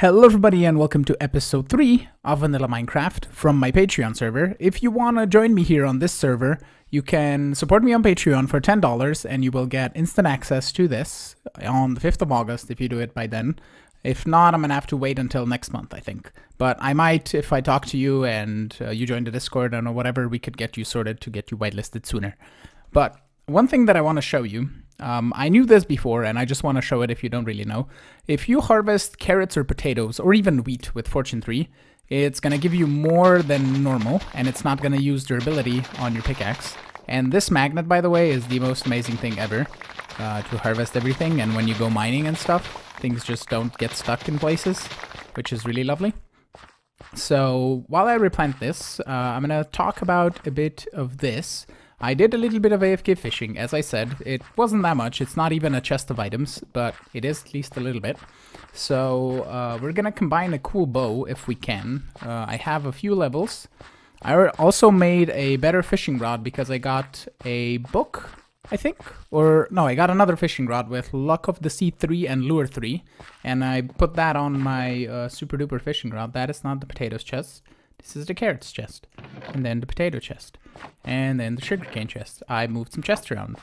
Hello everybody and welcome to episode 3 of Vanilla Minecraft from my Patreon server. If you want to join me here on this server, you can support me on Patreon for $10 and you will get instant access to this on the 5th of August if you do it by then. If not, I'm going to have to wait until next month, I think. But I might, if I talk to you and you join the Discord or whatever, we could get you sorted to get you whitelisted sooner. But one thing that I want to show you, I knew this before and I just want to show it if you don't really know. If you harvest carrots or potatoes or even wheat with Fortune 3, it's going to give you more than normal and it's not going to use durability on your pickaxe. And this magnet, by the way, is the most amazing thing ever to harvest everything. And when you go mining and stuff, things just don't get stuck in places, which is really lovely. So while I replant this, I'm going to talk about a bit of this. I did a little bit of AFK fishing, as I said. It wasn't that much, it's not even a chest of items, but it is at least a little bit. So we're gonna combine a cool bow if we can. I have a few levels. I also made a better fishing rod because I got a book, I think? Or no, I got another fishing rod with Luck of the Sea 3 and Lure 3. And I put that on my super duper fishing rod. That is not the potatoes chest. This is the carrots chest, and then the potato chest, and then the sugarcane chest. I moved some chests around.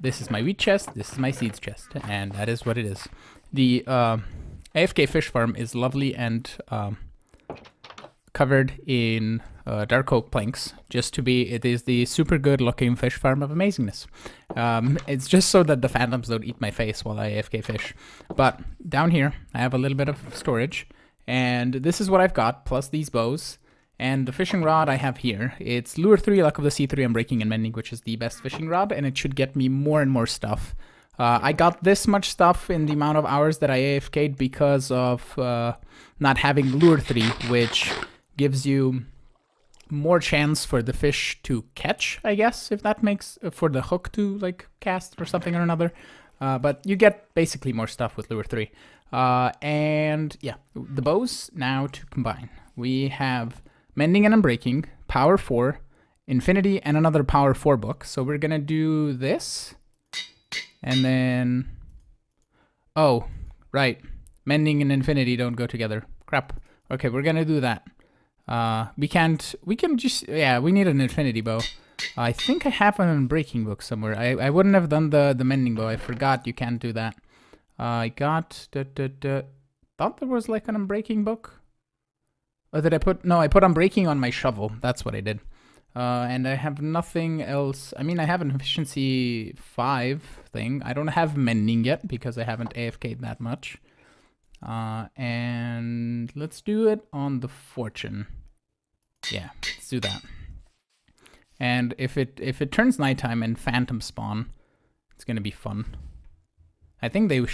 This is my wheat chest, this is my seeds chest, and that is what it is. The AFK fish farm is lovely and covered in dark oak planks, it is the super good looking fish farm of amazingness. It's just so that the phantoms don't eat my face while I AFK fish. But down here, I have a little bit of storage. And this is what I've got, plus these bows. And the fishing rod I have here, it's Lure 3, Luck of the Sea 3, I'm breaking and mending, which is the best fishing rod, and it should get me more and more stuff. I got this much stuff in the amount of hours that I AFK'd because of not having Lure 3, which gives you more chance for the fish to catch, I guess, if that makes, for the hook to like cast or something or another. But you get basically more stuff with Lure 3. And yeah, the bows now to combine. We have Mending and Unbreaking, Power 4, Infinity, and another Power 4 book. So we're gonna do this. And then... oh, right. Mending and Infinity don't go together. Crap. Okay, we're gonna do that. We can just... yeah, we need an Infinity bow. I think I have an Unbreaking book somewhere. I wouldn't have done the Mending bow. I forgot you can't do that. I got thought there was like an Unbreaking book. Or did I put... no, I put Unbreaking on my shovel. That's what I did. And I have nothing else. I mean, I have an efficiency 5 thing. I don't have Mending yet because I haven't AFK'd that much. And let's do it on the Fortune. Yeah, let's do that. And if it turns nighttime and phantom spawn, it's gonna be fun. I think they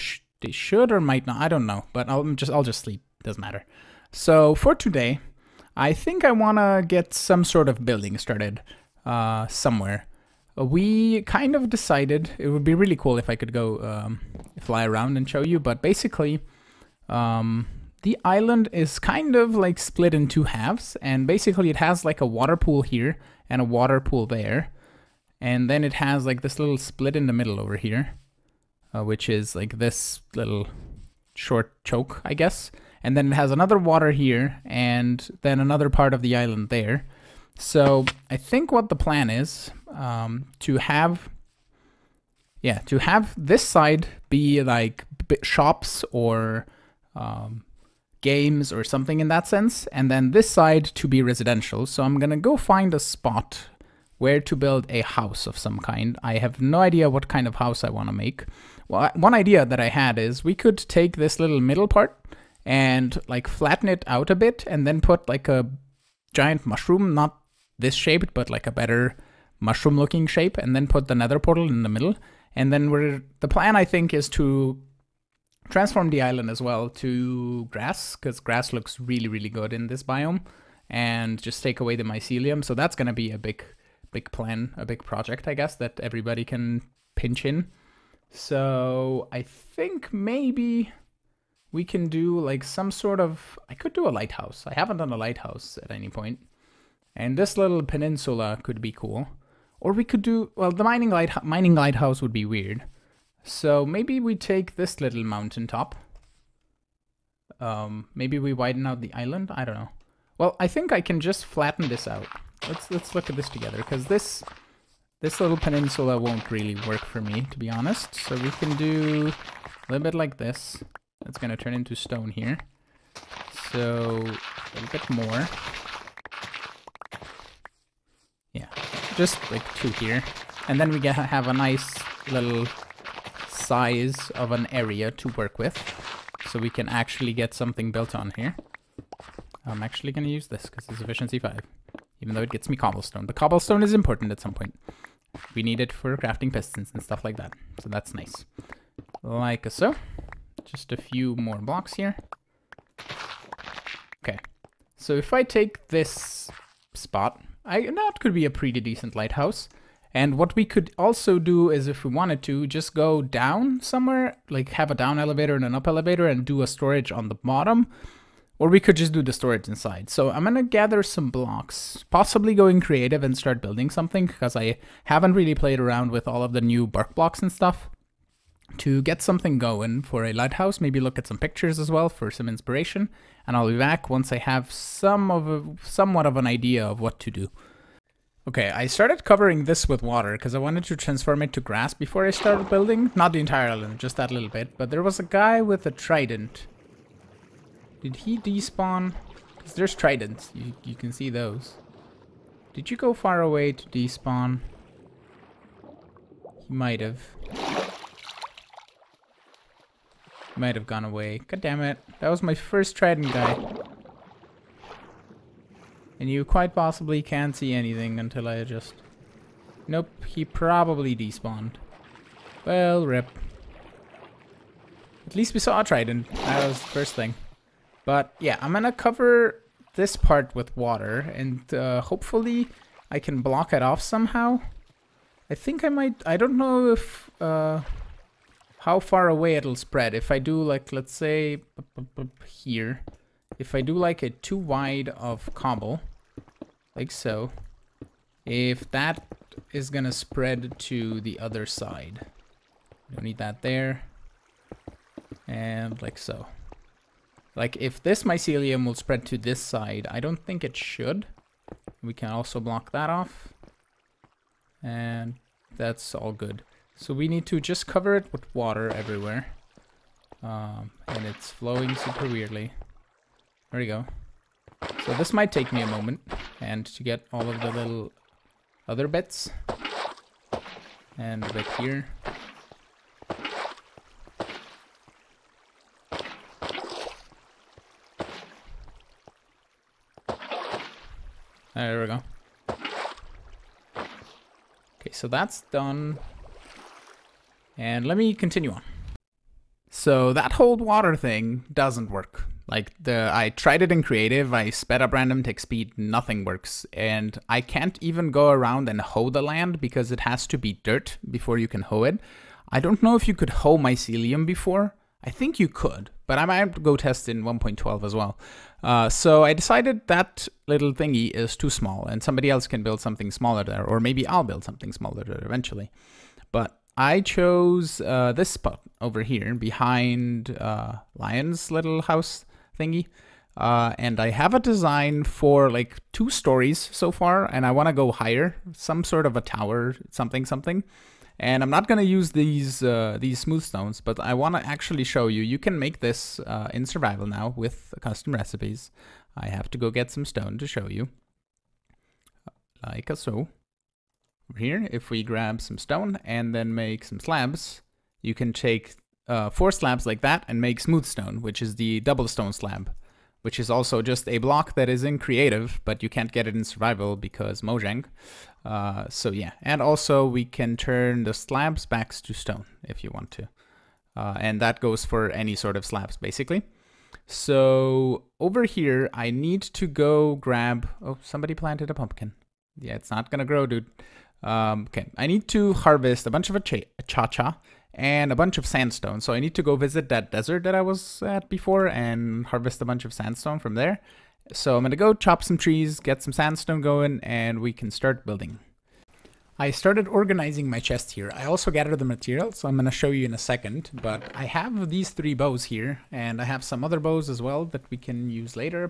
should or might not. I don't know, but I'll just sleep. Doesn't matter. So for today, I think I want to get some sort of building started somewhere. We kind of decided it would be really cool if I could go fly around and show you, but basically the island is kind of like split in two halves, and basically it has like a water pool here and a water pool there, and then it has like this little split in the middle over here. Which is like this little short choke, I guess. And then it has another water here, and then another part of the island there. So I think what the plan is, to have this side be like shops or games or something in that sense, and then this side to be residential. So I'm gonna go find a spot where to build a house of some kind. I have no idea what kind of house I want to make. Well, one idea that I had is we could take this little middle part and like flatten it out a bit and then put like a giant mushroom, not this shaped, but like a better mushroom looking shape, and then put the nether portal in the middle. And then the plan, I think, is to transform the island as well to grass, because grass looks really, really good in this biome, and just take away the mycelium. So that's going to be a big plan, a big project, I guess, that everybody can pinch in. So I think maybe we can do like some sort of... I could do a lighthouse. I haven't done a lighthouse at any point. And this little peninsula could be cool. Or we could do... well, the mining lighthouse would be weird. So maybe we take this little mountaintop. Maybe we widen out the island? I don't know. Well, I think I can just flatten this out. Let's look at this together, because this little peninsula won't really work for me, to be honest. So we can do a little bit like this. That's gonna turn into stone here. So a little bit more. Yeah, just like 2 here. And then we have a nice little size of an area to work with. So we can actually get something built on here. I'm actually going to use this because it's efficiency 5. Even though it gets me cobblestone. The cobblestone is important at some point. We need it for crafting pistons and stuff like that. So that's nice. Like so. Just a few more blocks here. Okay. So if I take this spot, that could be a pretty decent lighthouse. And what we could also do is, if we wanted to, just go down somewhere, like have a down elevator and an up elevator and do a storage on the bottom. Or we could just do the storage inside. So I'm gonna gather some blocks, possibly going creative and start building something, because I haven't really played around with all of the new bark blocks and stuff. To get something going for a lighthouse, maybe look at some pictures as well for some inspiration. And I'll be back once I have somewhat of an idea of what to do. Okay, I started covering this with water because I wanted to transform it to grass before I started building. Not the entire island, just that little bit. But there was a guy with a trident. Did he despawn? Because there's tridents. You can see those. Did you go far away to despawn? He might have. He might have gone away. God damn it. That was my first trident guy. And you quite possibly can't see anything until I adjust. Nope, he probably despawned. Well, rip. At least we saw a trident. That was the first thing. But yeah, I'm gonna cover this part with water, and hopefully I can block it off somehow. I think I might. I don't know if how far away it'll spread. If I do, like, let's say here, if I do like a too wide of cobble, like so, if that is gonna spread to the other side, don't need that there, and like so. Like, if this mycelium will spread to this side, I don't think it should. We can also block that off. And that's all good. So we need to just cover it with water everywhere. And it's flowing super weirdly. There we go. So this might take me a moment. And to get all of the little other bits. And a bit here. There we go. Okay, so that's done. And let me continue on. So that hold water thing doesn't work. Like, I tried it in creative, I sped up random tick speed, nothing works. And I can't even go around and hoe the land because it has to be dirt before you can hoe it. I don't know if you could hoe mycelium before. I think you could, but I might go test in 1.12 as well. So I decided that little thingy is too small and somebody else can build something smaller there, or maybe I'll build something smaller there eventually. But I chose this spot over here behind Lion's little house thingy. And I have a design for like 2 stories so far, and I want to go higher, some sort of a tower, something. And I'm not going to use these smooth stones, but I want to actually show you. You can make this in survival now with custom recipes. I have to go get some stone to show you. Like so. Over here, if we grab some stone and then make some slabs, you can take 4 slabs like that and make smooth stone, which is the double stone slab, which is also just a block that is in creative, but you can't get it in survival because Mojang. So yeah, and also we can turn the slabs back to stone if you want to. And that goes for any sort of slabs, basically. So over here, I need to go grab... Oh, somebody planted a pumpkin. Yeah, it's not gonna grow, dude. Okay, I need to harvest a bunch of cha-cha and a bunch of sandstone. So I need to go visit that desert that I was at before and harvest a bunch of sandstone from there. So I'm gonna go chop some trees, get some sandstone going, and we can start building. I started organizing my chest here. I also gathered the material, so I'm going to show you in a second. But I have these 3 bows here, and I have some other bows as well that we can use later.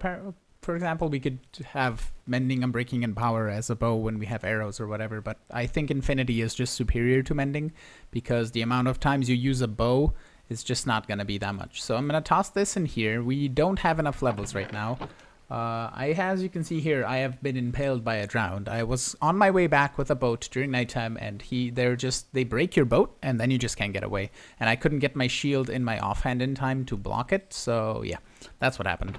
For example, we could have mending, unbreaking, and power as a bow when we have arrows or whatever. But I think infinity is just superior to mending, because the amount of times you use a bow is just not going to be that much. So I'm going to toss this in here. We don't have enough levels right now. As you can see here, I have been impaled by a drowned. I was on my way back with a boat during nighttime, and they break your boat, and then you just can't get away. And I couldn't get my shield in my offhand in time to block it, so yeah, that's what happened.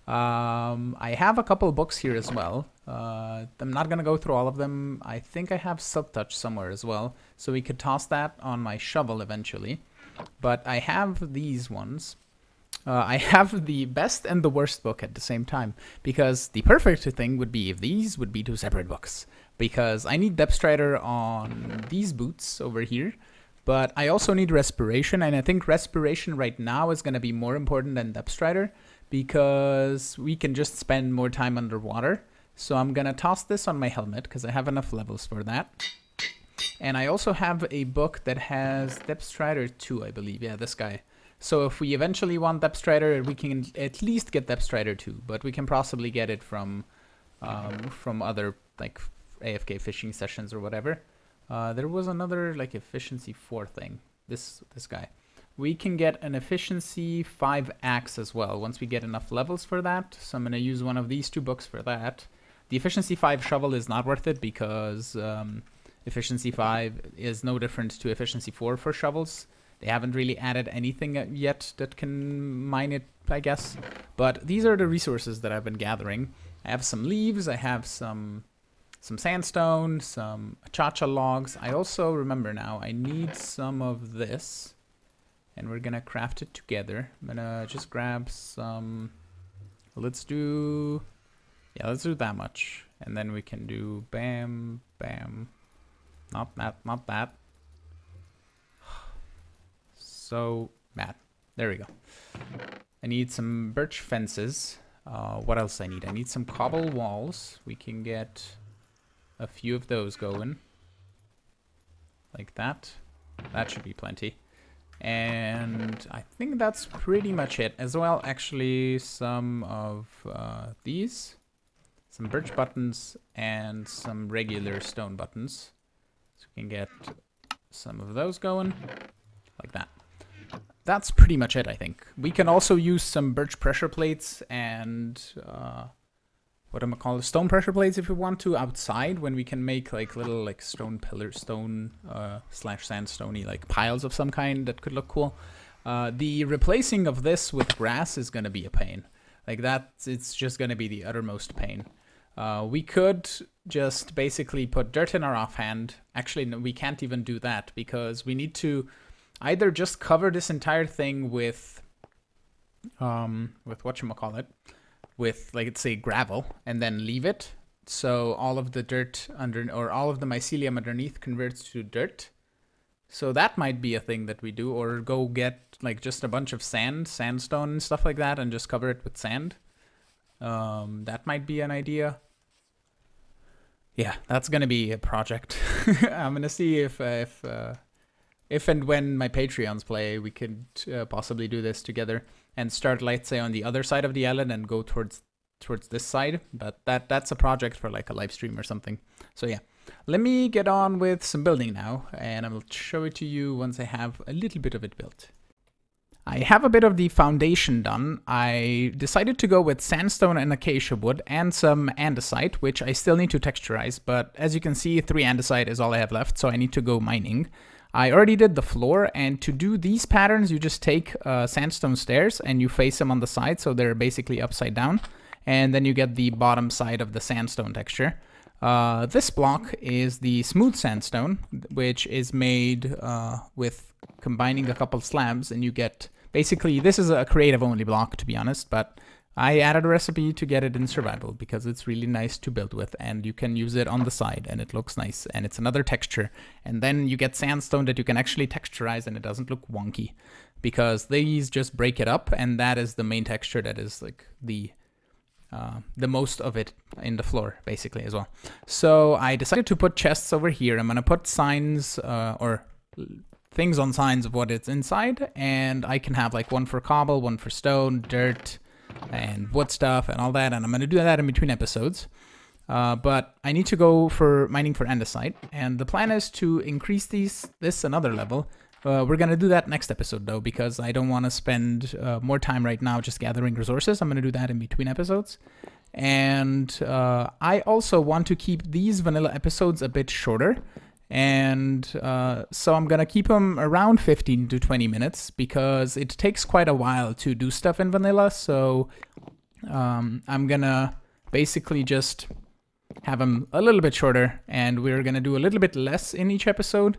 I have a couple books here as well. I'm not gonna go through all of them. I think I have Silk Touch somewhere as well, so we could toss that on my shovel eventually. But I have these ones. I have the best and the worst book at the same time, because the perfect thing would be if these would be 2 separate books, because I need Depth Strider on these boots over here, but I also need Respiration, and I think Respiration right now is going to be more important than Depth Strider, because we can just spend more time underwater. So I'm going to toss this on my helmet, because I have enough levels for that. And I also have a book that has Depth Strider 2, I believe. Yeah, this guy. So if we eventually want Depth Strider, we can at least get Depth Strider 2, but we can possibly get it from other like AFK fishing sessions or whatever. There was another like efficiency 4 thing. This guy. We can get an efficiency 5 axe as well once we get enough levels for that. So I'm going to use one of these 2 books for that. The efficiency 5 shovel is not worth it, because efficiency 5 is no different to efficiency 4 for shovels. They haven't really added anything yet that can mine it, I guess. But these are the resources that I've been gathering. I have some leaves, I have some sandstone, some cha-cha logs. I also remember now, I need some of this. And we're gonna craft it together. I'm gonna just grab some... Let's do that much. And then we can do bam, bam. Not that. So bad. There we go. I need some birch fences. What else I need? I need some cobble walls. We can get a few of those going. Like that. That should be plenty. And I think that's pretty much it. As well, actually, some of these. Some birch buttons and some regular stone buttons. So we can get some of those going. Like that. That's pretty much it, I think. We can also use some birch pressure plates and stone pressure plates if we want to outside, when we can make like little like stone pillars, slash sandstony like piles of some kind that could look cool. The replacing of this with grass is going to be a pain. Like that, it's just going to be the uttermost pain. We could just basically put dirt in our offhand. Actually, no, we can't even do that, because we need to either just cover this entire thing with whatchamacallit, with like, let's say, gravel, and then leave it so all of the dirt or all of the mycelium underneath converts to dirt. So that might be a thing that we do, or go get like just a bunch of sandstone and stuff like that, and just cover it with sand. That might be an idea. Yeah, that's gonna be a project. I'm gonna see if and when my Patreons play, we could possibly do this together and start, let's say, on the other side of the island and go towards this side. But that's a project for like a live stream or something. So yeah, let me get on with some building now, and I will show it to you once I have a little bit of it built. I have a bit of the foundation done. I decided to go with sandstone and acacia wood and some andesite, which I still need to texturize. But as you can see, 3 andesite is all I have left, so I need to go mining. I already did the floor, and to do these patterns, you just take sandstone stairs and you face them on the side, so they're basically upside down, and then you get the bottom side of the sandstone texture. This block is the smooth sandstone, which is made with combining a couple slabs, and you get, basically, this is a creative only block, to be honest, but I added a recipe to get it in survival because it's really nice to build with, and you can use it on the side and it looks nice, and it's another texture. And then you get sandstone that you can actually texturize, and it doesn't look wonky because these just break it up, and that is the main texture that is like the the most of it in the floor, basically, as well. So I decided to put chests over here. I'm gonna put signs or things on signs of what it's inside, and I can have like one for cobble, one for stone, dirt, and wood stuff, and all that, and I'm gonna do that in between episodes. But I need to go for mining for andesite, and the plan is to increase this another level. We're gonna do that next episode though, because I don't want to spend more time right now just gathering resources. I'm gonna do that in between episodes. And I also want to keep these vanilla episodes a bit shorter. And so I'm gonna keep them around 15 to 20 minutes because it takes quite a while to do stuff in vanilla. So I'm gonna basically just have them a little bit shorter, and we're gonna do a little bit less in each episode.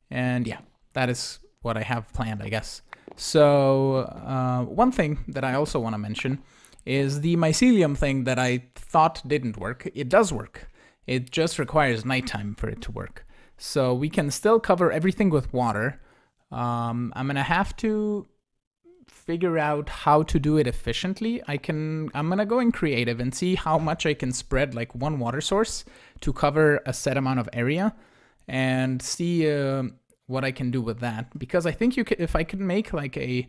And yeah, that is what I have planned, I guess. So one thing that I also want to mention is the mycelium thing that I thought didn't work. It does work. It just requires nighttime for it to work. So we can still cover everything with water. I'm gonna have to figure out how to do it efficiently. I'm gonna go in creative and see how much I can spread like one water source to cover a set amount of area, and see what I can do with that. Because I think if I could make like a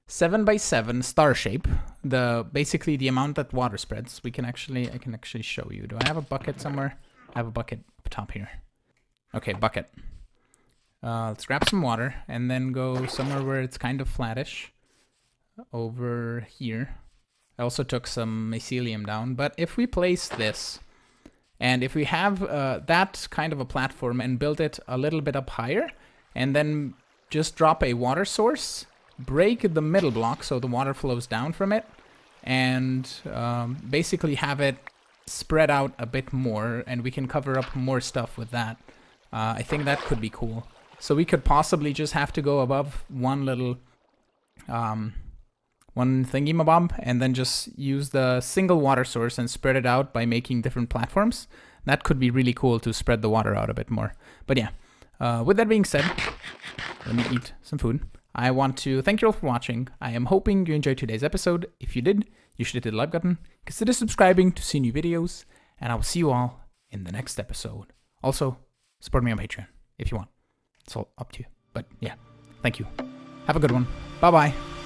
7x7 star shape, basically the amount that water spreads, I can actually show you. Do I have a bucket somewhere? I have a bucket up top here. Okay, bucket. Let's grab some water and then go somewhere where it's kind of flattish. Over here. I also took some mycelium down, but if we place this, and if we have that kind of a platform and build it a little bit up higher, and then just drop a water source, break the middle block so the water flows down from it, and basically have it spread out a bit more, and we can cover up more stuff with that. I think that could be cool. So we could possibly just have to go above one little one thingy-mabob, and then just use the single water source and spread it out by making different platforms. That could be really cool to spread the water out a bit more. But yeah, with that being said, let me eat some food. I want to thank you all for watching. I am hoping you enjoyed today's episode. If you did, you should hit the like button, consider subscribing to see new videos, and I will see you all in the next episode. Also, support me on Patreon if you want. It's all up to you. But yeah, thank you. Have a good one. Bye-bye.